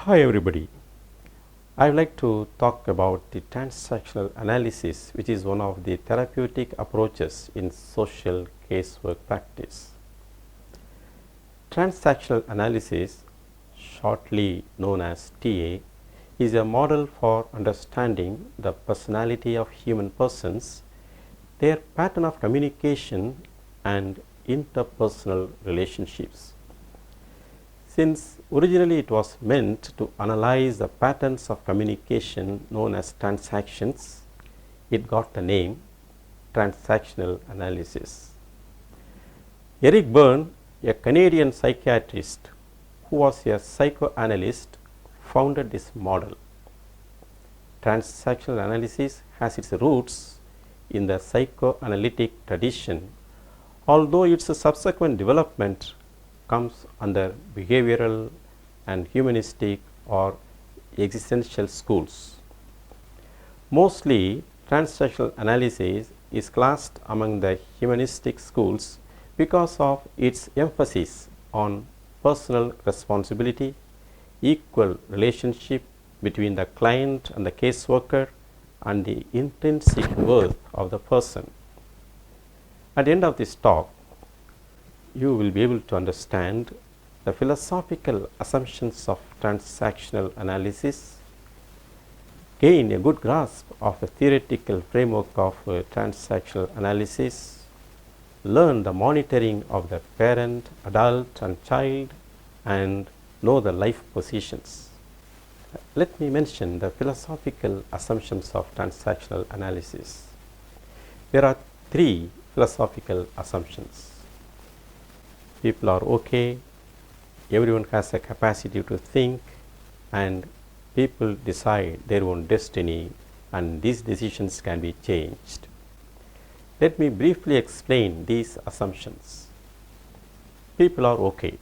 Hi everybody. I would like to talk about the transactional analysis, which is one of the therapeutic approaches in social casework practice. Transactional analysis, shortly known as TA, is a model for understanding the personality of human persons, their pattern of communication and interpersonal relationships. Since originally it was meant to analyze the patterns of communication known as transactions, it got the name transactional analysis. Eric Berne, a Canadian psychiatrist who was a psychoanalyst, founded this model. Transactional analysis has its roots in the psychoanalytic tradition, although its subsequent development comes under behavioral and humanistic or existential schools. Mostly, transactional analysis is classed among the humanistic schools because of its emphasis on personal responsibility, equal relationship between the client and the caseworker, and the intrinsic worth of the person. At the end of this talk, you will be able to understand the philosophical assumptions of transactional analysis, gain a good grasp of the theoretical framework of transactional analysis, learn the monitoring of the parent, adult and child, and know the life positions. Let me mention the philosophical assumptions of transactional analysis. There are three philosophical assumptions. People are okay, everyone has a capacity to think, and people decide their own destiny, and these decisions can be changed. Let me briefly explain these assumptions. People are okay.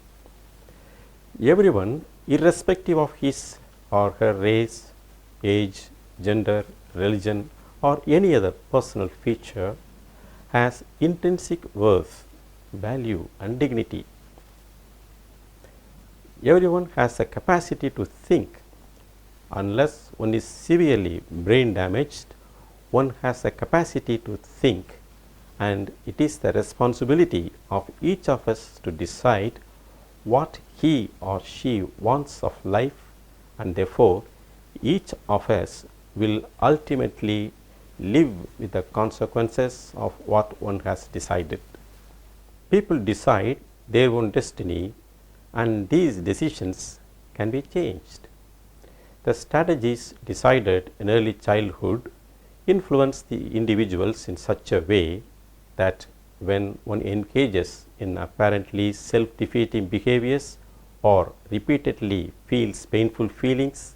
Everyone, irrespective of his or her race, age, gender, religion, or any other personal feature, has intrinsic worth, value and dignity. Everyone has a capacity to think. Unless one is severely brain damaged, one has a capacity to think, and it is the responsibility of each of us to decide what he or she wants of life, and therefore each of us will ultimately live with the consequences of what one has decided. People decide their own destiny, and these decisions can be changed. The strategies decided in early childhood influence the individuals in such a way that when one engages in apparently self-defeating behaviors or repeatedly feels painful feelings,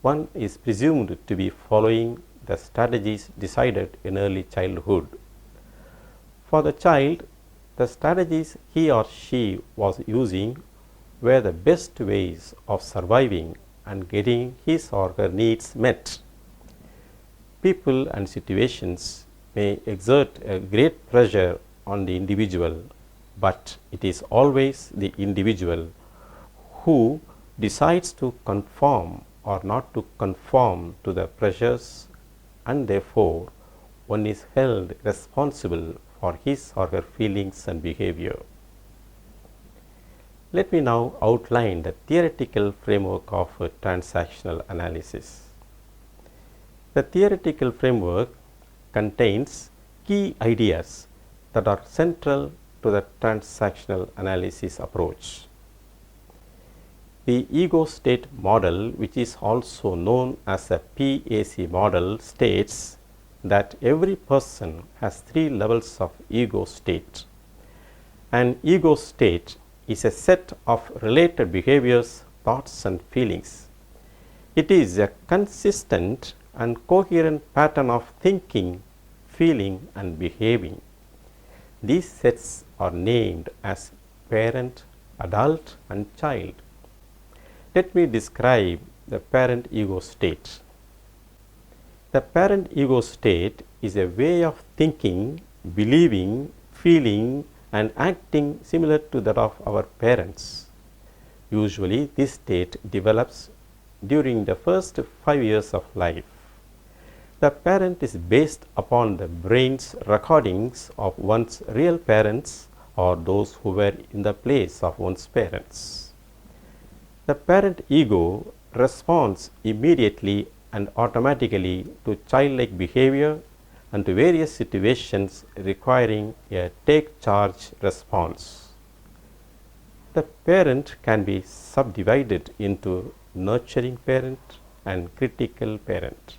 one is presumed to be following the strategies decided in early childhood. For the child, the strategies he or she was using were the best ways of surviving and getting his or her needs met. People and situations may exert a great pressure on the individual, but it is always the individual who decides to conform or not to conform to the pressures, and therefore one is held responsible for his or her feelings and behavior. Let me now outline the theoretical framework of transactional analysis. The theoretical framework contains key ideas that are central to the transactional analysis approach. The ego state model, which is also known as a PAC model, states that every person has three levels of ego state. An ego state is a set of related behaviors, thoughts and feelings. It is a consistent and coherent pattern of thinking, feeling and behaving. These sets are named as parent, adult and child. Let me describe the parent ego state. The parent ego state is a way of thinking, believing, feeling and acting similar to that of our parents. Usually, this state develops during the first 5 years of life. The parent is based upon the brain's recordings of one's real parents or those who were in the place of one's parents. The parent ego responds immediately and automatically to childlike behavior and to various situations requiring a take charge response. The parent can be subdivided into nurturing parent and critical parent.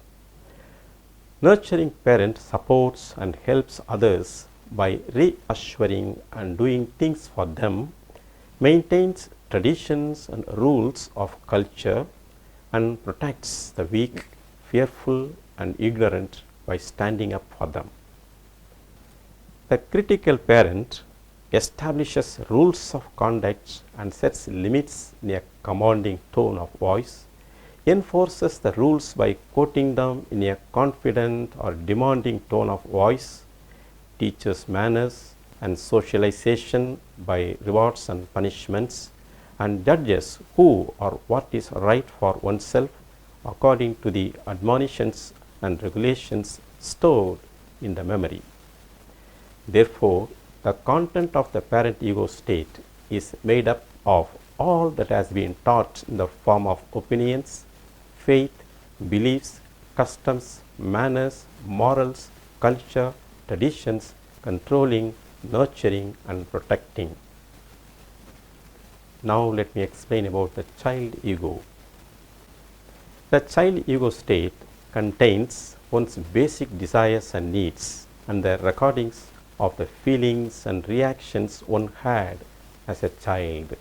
Nurturing parent supports and helps others by reassuring and doing things for them, maintains traditions and rules of culture, and protects the weak, fearful, and ignorant by standing up for them. The critical parent establishes rules of conduct and sets limits in a commanding tone of voice, enforces the rules by quoting them in a confident or demanding tone of voice, teaches manners and socialization by rewards and punishments, and judges who or what is right for oneself according to the admonitions and regulations stored in the memory. Therefore, the content of the parent ego state is made up of all that has been taught in the form of opinions, faith, beliefs, customs, manners, morals, culture, traditions, controlling, nurturing, and protecting. Now let me explain about the child ego. The child ego state contains one's basic desires and needs and the recordings of the feelings and reactions one had as a child.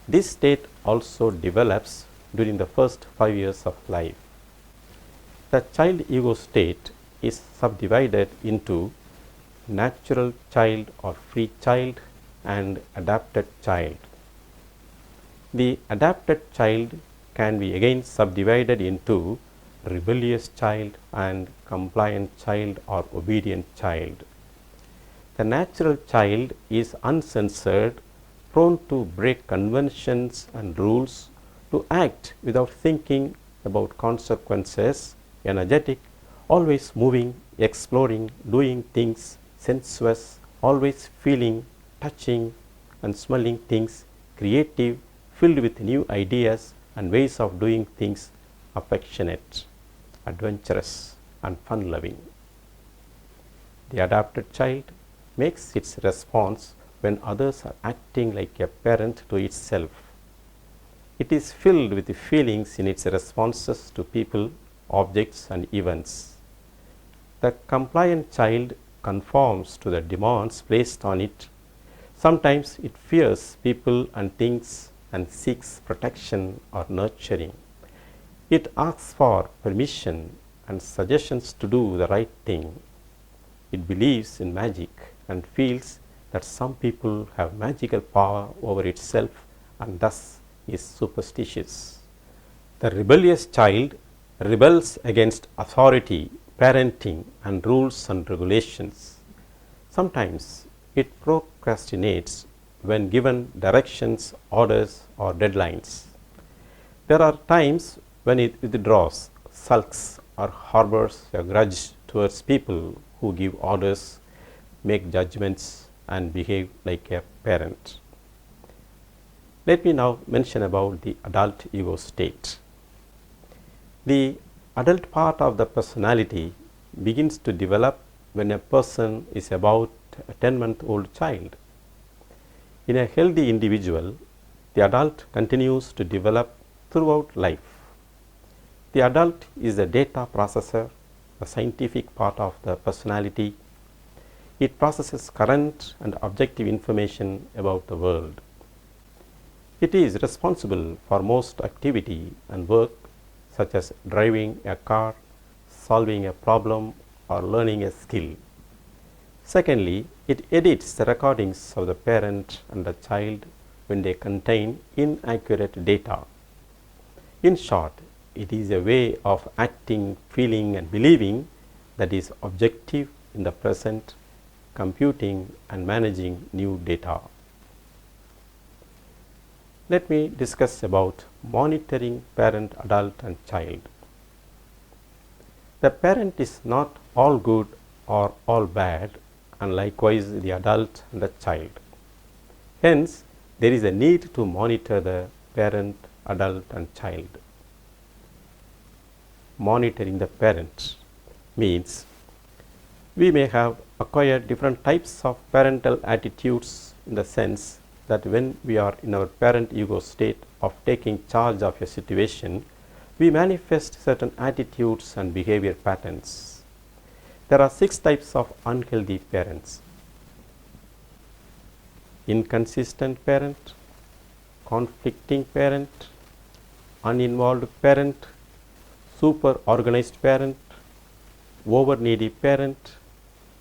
This state also develops during the first 5 years of life. The child ego state is subdivided into natural child or free child and adapted child. The adapted child can be again subdivided into rebellious child and compliant child or obedient child. The natural child is uncensored, prone to break conventions and rules, to act without thinking about consequences, energetic, always moving, exploring, doing things, sensuous, always feeling, touching and smelling things, creative, filled with new ideas and ways of doing things, affectionate, adventurous and fun-loving. The adapted child makes its response when others are acting like a parent to itself. It is filled with feelings in its responses to people, objects and events. The compliant child conforms to the demands placed on it. Sometimes it fears people and things and seeks protection or nurturing. It asks for permission and suggestions to do the right thing. It believes in magic and feels that some people have magical power over itself and thus is superstitious. The rebellious child rebels against authority, parenting and rules and regulations. Sometimes it procrastinates when given directions, orders or deadlines. There are times when it withdraws, sulks or harbors a grudge towards people who give orders, make judgments and behave like a parent. Let me now mention about the adult ego state. The adult part of the personality begins to develop when a person is about a 10-month-old child. In a healthy individual, the adult continues to develop throughout life. The adult is the data processor, the scientific part of the personality. It processes current and objective information about the world. It is responsible for most activity and work such as driving a car, solving a problem or learning a skill. Secondly, it edits the recordings of the parent and the child when they contain inaccurate data. In short, it is a way of acting, feeling and believing that is objective in the present, computing and managing new data. Let me discuss about monitoring parent, adult and child. The parent is not all good or all bad, and likewise the adult and the child. Hence, there is a need to monitor the parent, adult and child. Monitoring the parent means we may have acquired different types of parental attitudes, in the sense that when we are in our parent ego state of taking charge of a situation, we manifest certain attitudes and behavior patterns. There are 6 types of unhealthy parents: inconsistent parent, conflicting parent, uninvolved parent, super organized parent, over needy parent,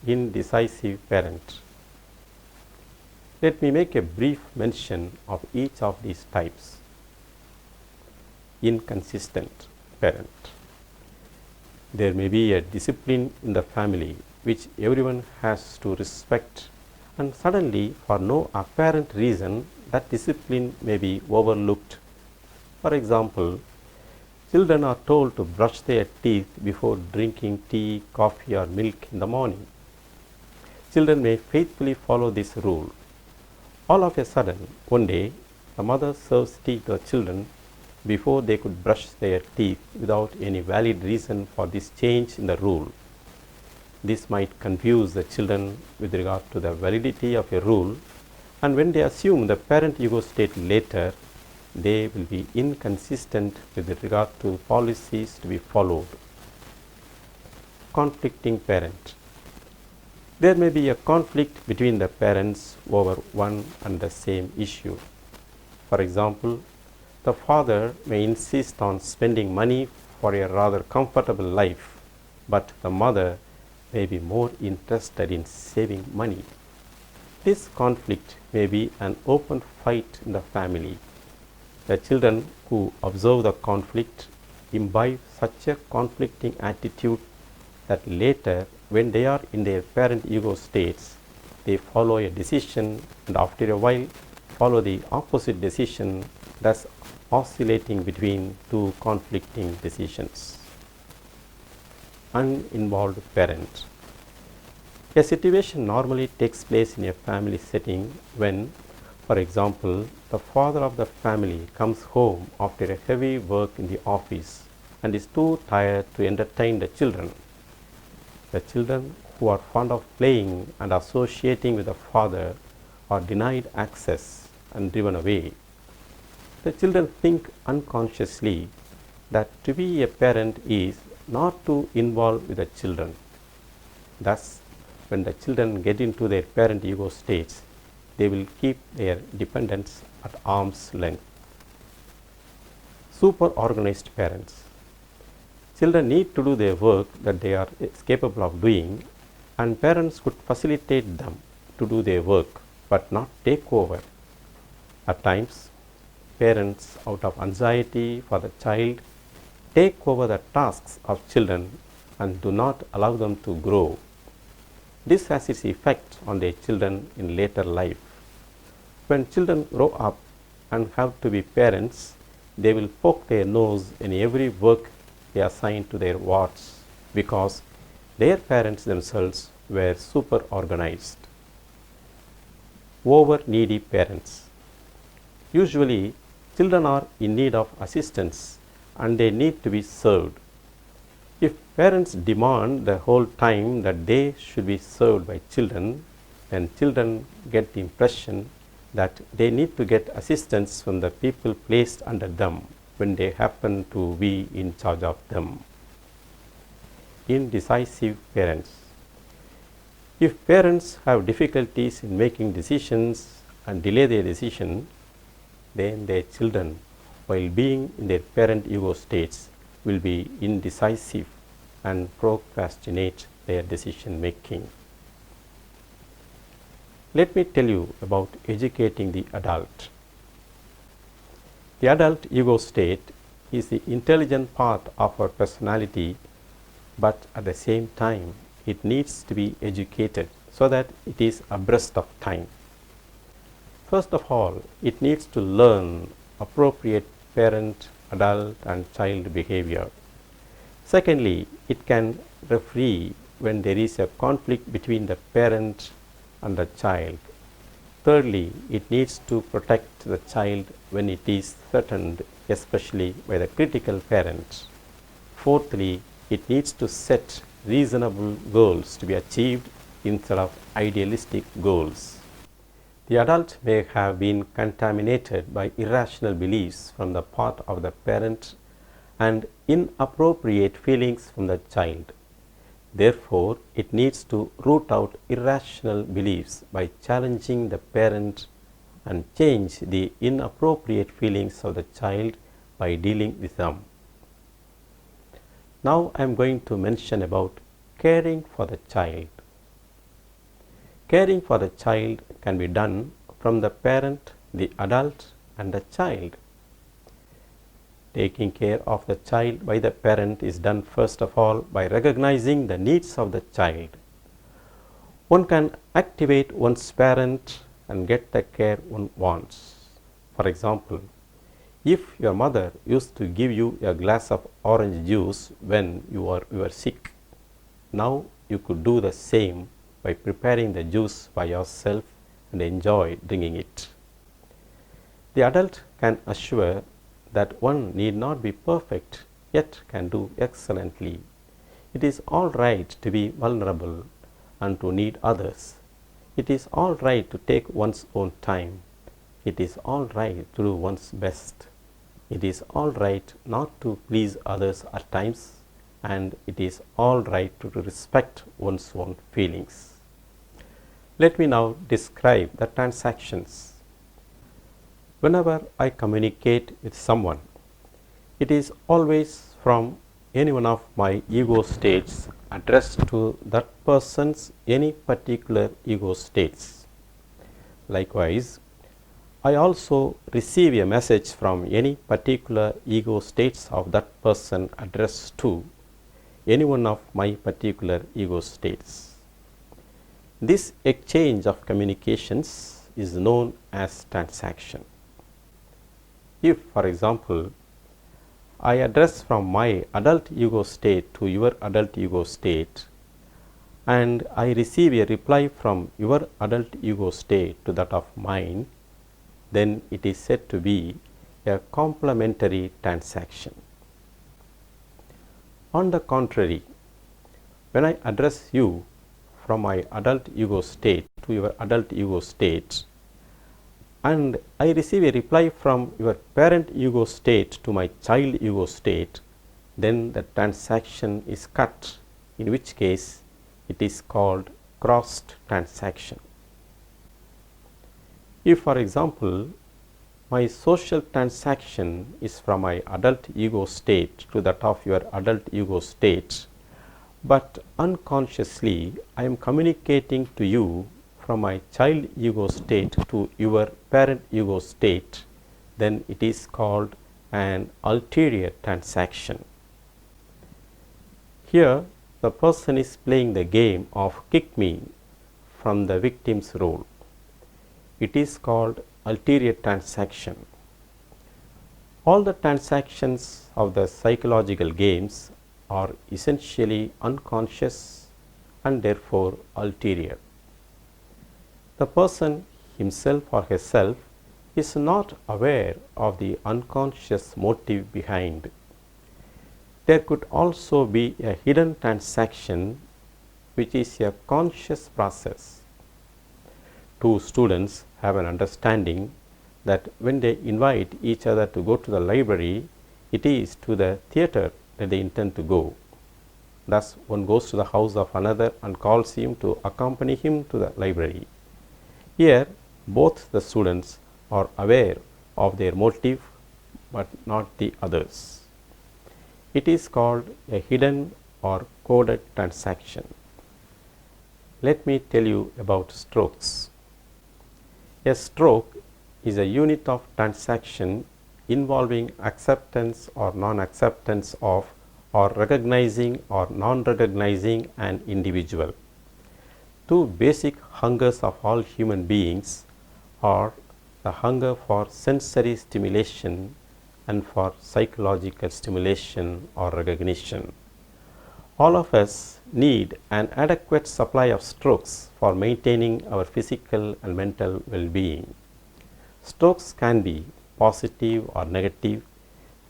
indecisive parent. Let me make a brief mention of each of these types. Inconsistent parent. There may be a discipline in the family which everyone has to respect, and suddenly, for no apparent reason, that discipline may be overlooked. For example, children are told to brush their teeth before drinking tea, coffee or milk in the morning. Children may faithfully follow this rule. All of a sudden, one day, the mother serves tea to the children before they could brush their teeth without any valid reason for this change in the rule. This might confuse the children with regard to the validity of a rule, and when they assume the parent ego state later, they will be inconsistent with regard to policies to be followed. Conflicting parent. There may be a conflict between the parents over one and the same issue. For example, the father may insist on spending money for a rather comfortable life, but the mother may be more interested in saving money. This conflict may be an open fight in the family. The children who observe the conflict imbibe such a conflicting attitude that later, when they are in their parent ego states, they follow a decision and after a while follow the opposite decision, thus oscillating between 2 conflicting decisions. Uninvolved parent. A situation normally takes place in a family setting when, for example, the father of the family comes home after a heavy work in the office and is too tired to entertain the children. The children who are fond of playing and associating with the father are denied access and driven away. The children think unconsciously that to be a parent is not to involve with the children. Thus, when the children get into their parent ego states, they will keep their dependents at arm's length. Super organized parents. Children need to do their work that they are capable of doing, and parents could facilitate them to do their work but not take over. At times, parents, out of anxiety for the child, take over the tasks of children and do not allow them to grow. This has its effect on their children in later life. When children grow up and have to be parents, they will poke their nose in every work they assign to their wards because their parents themselves were super organized. Over needy parents. Usually, children are in need of assistance and they need to be served. If parents demand the whole time that they should be served by children, then children get the impression that they need to get assistance from the people placed under them when they happen to be in charge of them. Indecisive parents. If parents have difficulties in making decisions and delay their decision, then their children, while being in their parent ego states, will be indecisive and procrastinate their decision making. Let me tell you about educating the adult. The adult ego state is the intelligent part of our personality, but at the same time, it needs to be educated so that it is abreast of time. First of all, it needs to learn appropriate parent, adult, and child behavior. Secondly, it can referee when there is a conflict between the parent and the child. Thirdly, it needs to protect the child when it is threatened, especially by the critical parent. Fourthly, it needs to set reasonable goals to be achieved instead of idealistic goals. The adult may have been contaminated by irrational beliefs from the part of the parent and inappropriate feelings from the child. Therefore, it needs to root out irrational beliefs by challenging the parent and change the inappropriate feelings of the child by dealing with them. Now I am going to mention about caring for the child. Caring for the child can be done from the parent, the adult, and the child. Taking care of the child by the parent is done first of all by recognizing the needs of the child. One can activate one's parent and get the care one wants. For example, if your mother used to give you a glass of orange juice when you were sick, now you could do the same by preparing the juice by yourself and enjoy drinking it. The adult can assure that one need not be perfect, yet can do excellently. It is all right to be vulnerable and to need others. It is all right to take one's own time. It is all right to do one's best. It is all right not to please others at times, and it is all right to respect one's own feelings. Let me now describe the transactions. Whenever I communicate with someone, it is always from any one of my ego states addressed to that person's any particular ego states. Likewise, I also receive a message from any particular ego states of that person addressed to any one of my particular ego states. This exchange of communications is known as transaction. If, for example, I address from my adult ego state to your adult ego state, and I receive a reply from your adult ego state to that of mine, then it is said to be a complementary transaction. On the contrary, when I address you from my adult ego state to your adult ego state, and I receive a reply from your parent ego state to my child ego state, then the transaction is cut, in which case it is called crossed transaction. If, for example, my social transaction is from my adult ego state to that of your adult ego state, but unconsciously I am communicating to you from my child ego state to your parent ego state, then it is called an ulterior transaction. Here, the person is playing the game of kick me from the victim's role. It is called ulterior transaction. All the transactions of the psychological games are essentially unconscious and therefore ulterior. The person himself or herself is not aware of the unconscious motive behind. There could also be a hidden transaction which is a conscious process. Two students have an understanding that when they invite each other to go to the library, it is to the theatre that they intend to go. Thus, one goes to the house of another and calls him to accompany him to the library. Here, both the students are aware of their motive, but not the others. It is called a hidden or coded transaction. Let me tell you about strokes. A stroke is a unit of transaction involving acceptance or non-acceptance of, or recognizing or non-recognizing an individual. Two basic hungers of all human beings are the hunger for sensory stimulation and for psychological stimulation or recognition. All of us need an adequate supply of strokes for maintaining our physical and mental well-being. Strokes can be positive or negative,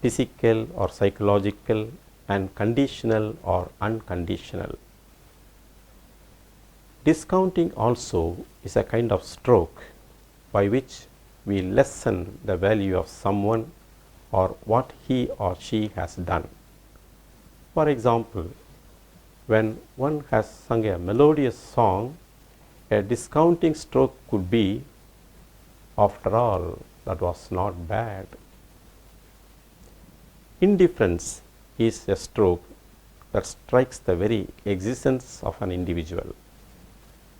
physical or psychological, and conditional or unconditional. Discounting also is a kind of stroke by which we lessen the value of someone or what he or she has done. For example, when one has sung a melodious song, a discounting stroke could be, after all, that was not bad. Indifference is a stroke that strikes the very existence of an individual.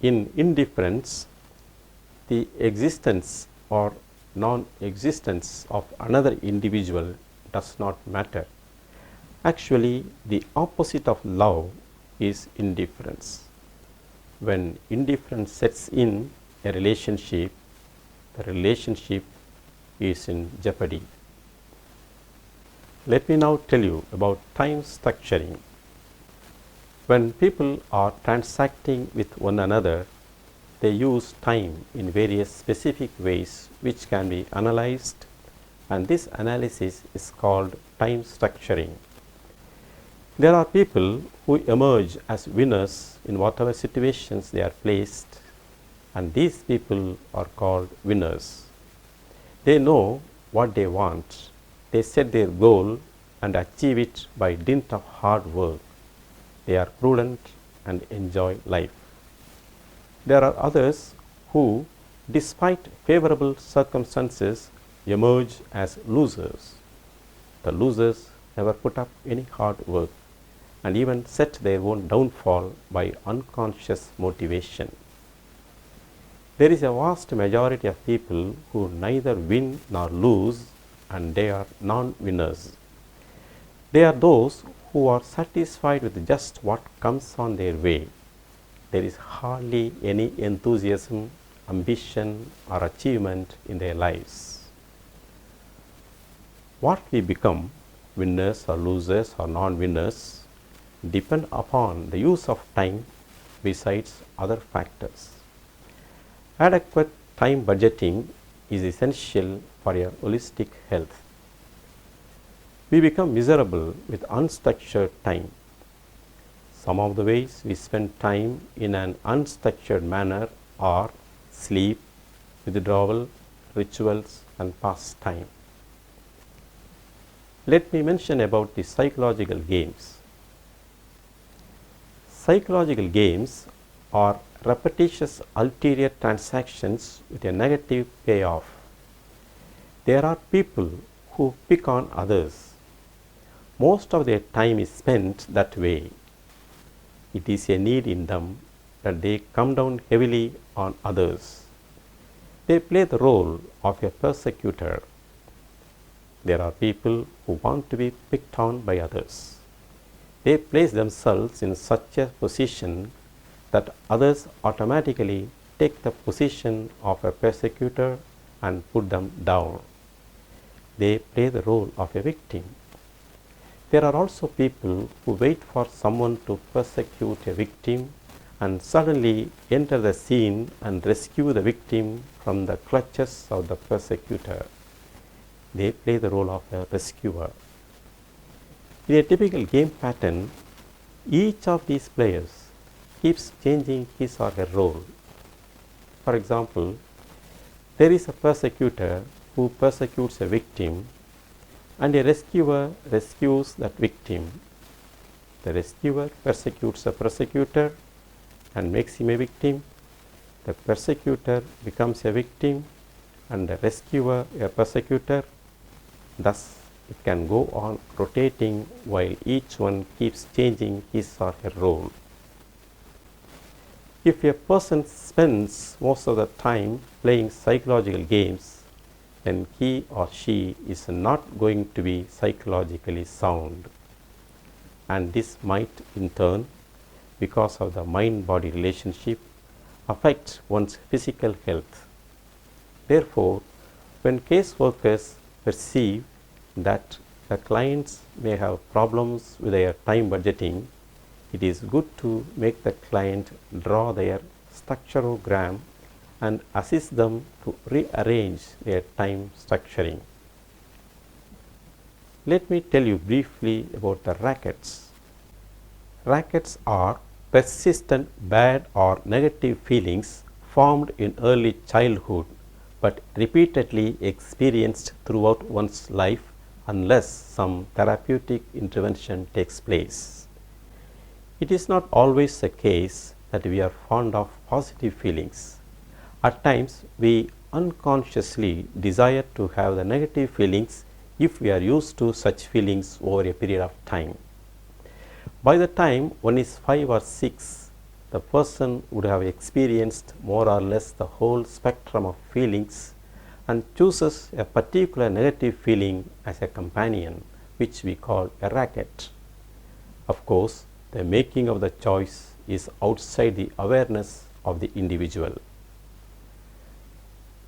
In indifference, the existence or non-existence of another individual does not matter. Actually, the opposite of love is indifference. When indifference sets in a relationship, the relationship is in jeopardy. Let me now tell you about time structuring. When people are transacting with one another, they use time in various specific ways which can be analyzed, and this analysis is called time structuring. There are people who emerge as winners in whatever situations they are placed, and these people are called winners. They know what they want, they set their goal and achieve it by dint of hard work. They are prudent and enjoy life. There are others who, despite favorable circumstances, emerge as losers. The losers never put up any hard work and even set their own downfall by unconscious motivation. There is a vast majority of people who neither win nor lose, and they are non-winners. They are those who are satisfied with just what comes on their way. There is hardly any enthusiasm, ambition, or achievement in their lives. What we become, winners or losers or non-winners, depend upon the use of time besides other factors. Adequate time budgeting is essential for your holistic health. We become miserable with unstructured time. Some of the ways we spend time in an unstructured manner are sleep, withdrawal, rituals, and pastime. Let me mention about the psychological games. Psychological games are repetitious ulterior transactions with a negative payoff. There are people who pick on others. Most of their time is spent that way. It is a need in them that they come down heavily on others. They play the role of a persecutor. There are people who want to be picked on by others. They place themselves in such a position that others automatically take the position of a persecutor and put them down. They play the role of a victim. There are also people who wait for someone to persecute a victim and suddenly enter the scene and rescue the victim from the clutches of the persecutor. They play the role of a rescuer. In a typical game pattern, each of these players keeps changing his or her role. For example, there is a persecutor who persecutes a victim, and a rescuer rescues that victim. The rescuer persecutes a persecutor and makes him a victim. The persecutor becomes a victim and the rescuer a persecutor. Thus, it can go on rotating while each one keeps changing his or her role. If a person spends most of the time playing psychological games, then he or she is not going to be psychologically sound. And this might in turn, because of the mind-body relationship, affect one's physical health. Therefore, when caseworkers perceive that the clients may have problems with their time budgeting, it is good to make the client draw their structurogram and assist them to rearrange their time structuring. Let me tell you briefly about the rackets. Rackets are persistent bad or negative feelings formed in early childhood but repeatedly experienced throughout one's life unless some therapeutic intervention takes place. It is not always the case that we are fond of positive feelings. At times, we unconsciously desire to have the negative feelings if we are used to such feelings over a period of time. By the time one is 5 or 6, the person would have experienced more or less the whole spectrum of feelings and chooses a particular negative feeling as a companion, which we call a racket. Of course, the making of the choice is outside the awareness of the individual.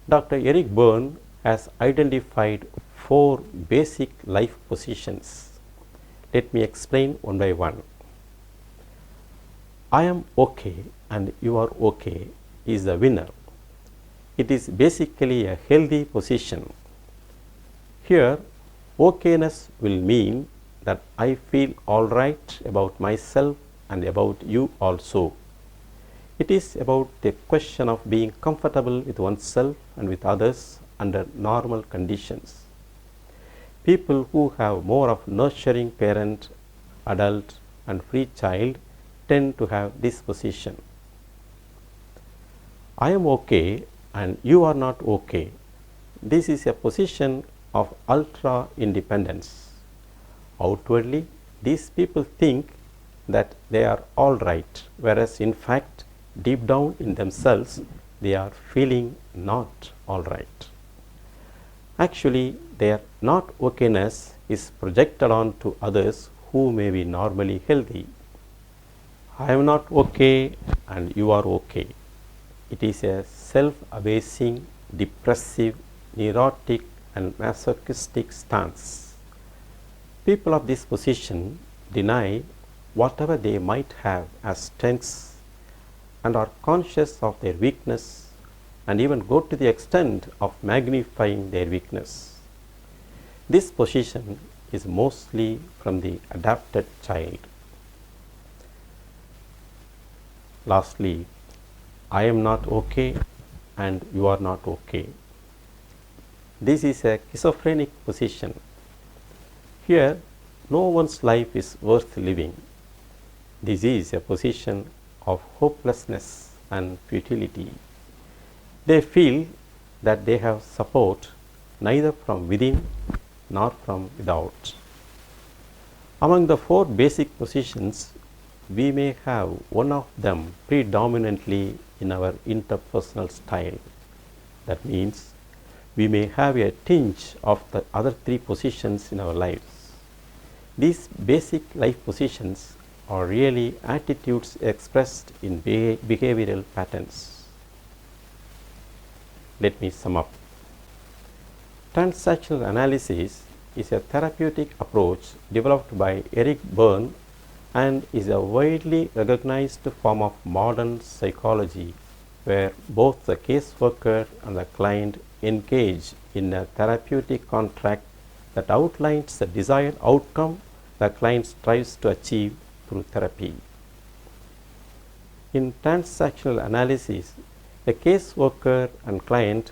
Dr. Eric Berne has identified 4 basic life positions. Let me explain one by one. I am okay and you are okay is the winner. It is basically a healthy position. Here, okayness will mean that I feel all right about myself and about you also. It is about the question of being comfortable with oneself and with others under normal conditions. People who have more of nurturing parent, adult and free child tend to have this position. I am okay and you are not okay. This is a position of ultra independence. Outwardly, these people think that they are all right, whereas in fact, deep down in themselves, they are feeling not all right. Actually, their not okayness is projected on to others who may be normally healthy. I am not okay and you are okay. It is a self-abasing, depressive, neurotic and masochistic stance. People of this position deny whatever they might have as strengths and are conscious of their weakness and even go to the extent of magnifying their weakness. This position is mostly from the adapted child. Lastly, I am not okay and you are not okay. This is a schizophrenic position. Here, no one's life is worth living. This is a position of hopelessness and futility. They feel that they have support neither from within nor from without. Among the 4 basic positions, we may have one of them predominantly in our interpersonal style. That means we may have a tinge of the other 3 positions in our lives. These basic life positions are really attitudes expressed in behavioral patterns. Let me sum up. Transactional analysis is a therapeutic approach developed by Eric Berne and is a widely recognized form of modern psychology where both the caseworker and the client engage in a therapeutic contract that outlines the desired outcome the client strives to achieve through therapy. In transactional analysis, the caseworker and client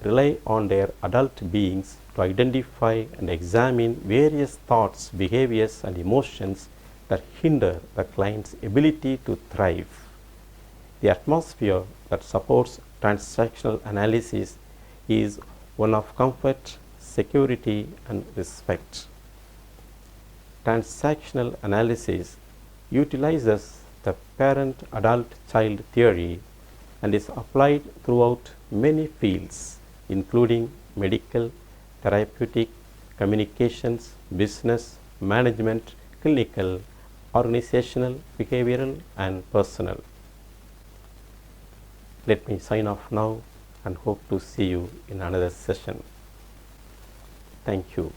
rely on their adult beings to identify and examine various thoughts, behaviors and emotions that hinder the client's ability to thrive. The atmosphere that supports transactional analysis is one of comfort, security and respect. Transactional analysis utilizes the parent-adult-child theory and is applied throughout many fields, including medical, therapeutic, communications, business, management, clinical, organizational, behavioral and personal. Let me sign off now and hope to see you in another session. Thank you.